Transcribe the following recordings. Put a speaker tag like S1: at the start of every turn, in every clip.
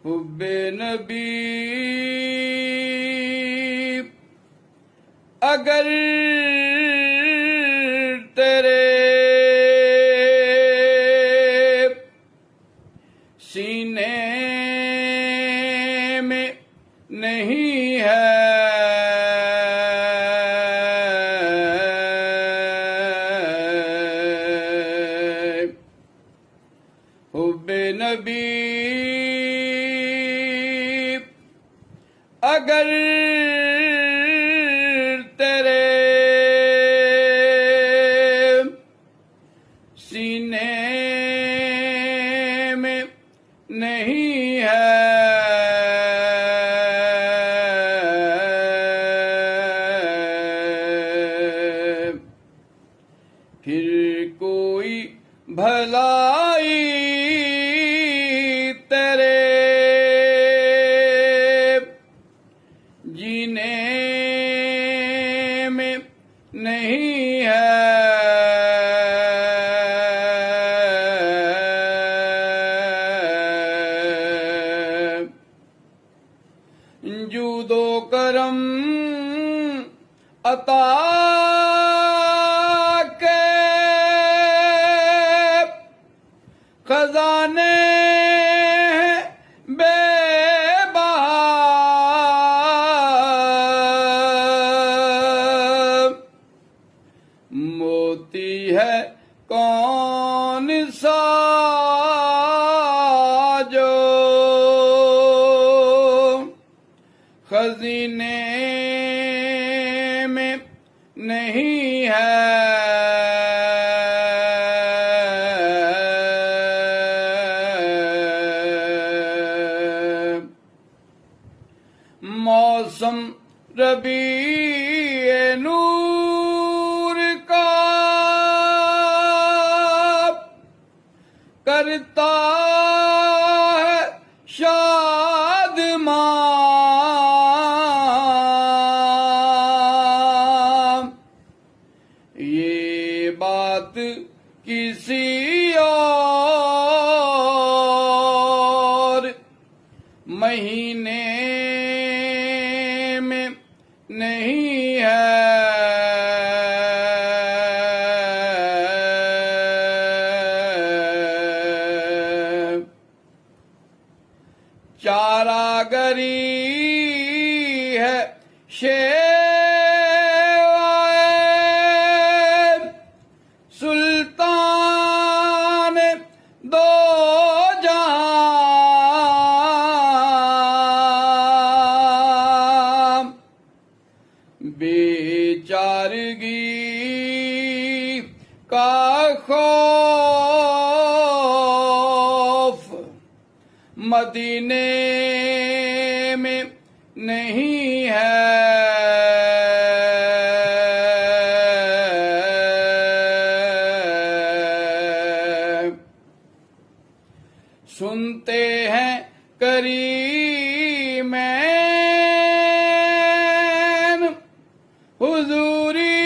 S1: हुब्बे नबी अगर तेरे सीने में नहीं है, हुब्बे नबी अगर तेरे सीने में नहीं है, फिर कोई भलाई तेरे जीने में नहीं है, जूदो करम अता के खजाने बेबहा, मोती है कौन सा जो खजीने में नहीं है, मौसम रबी नूर का करता है शादमां, ये बात किसी और महीने में नहीं है, चारागरी है शेवाए सुल्तान दो जहां, बेचारगी का खौफ मदीने में नहीं है, सुनते हैं करीमैन हुजूरी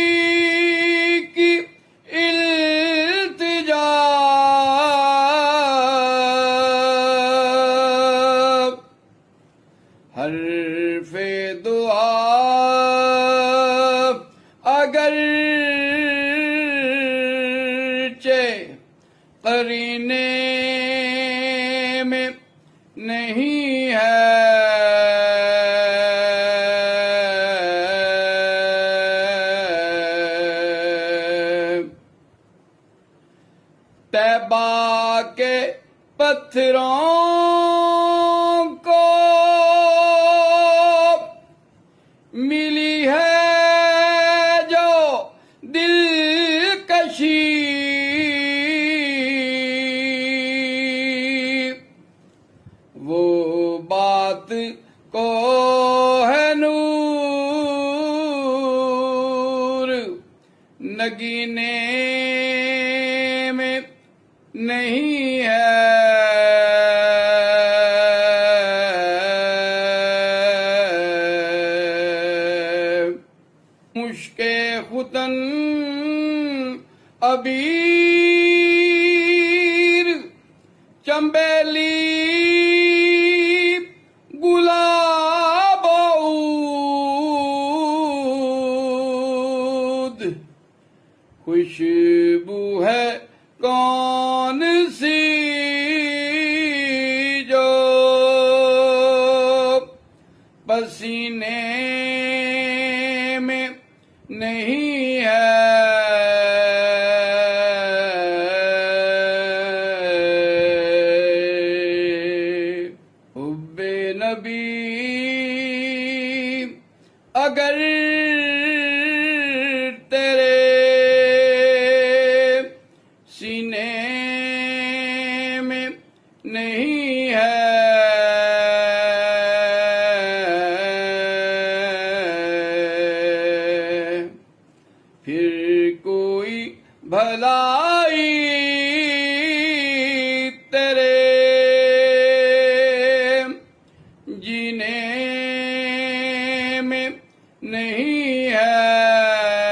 S1: की इल्तिजा, हर्फे दुआ अगर चे करीने में नहीं है, तैबा के पत्थरों को मिली है जो दिलकशी, वो बात को है नूर नगीने में नहीं है, मुश्के खुतन अबीर चंबेली सीने में नहीं है। हुब्बे नबी अगर तेरे सीने में नहीं है, फिर कोई भलाई तेरे जीने में नहीं है।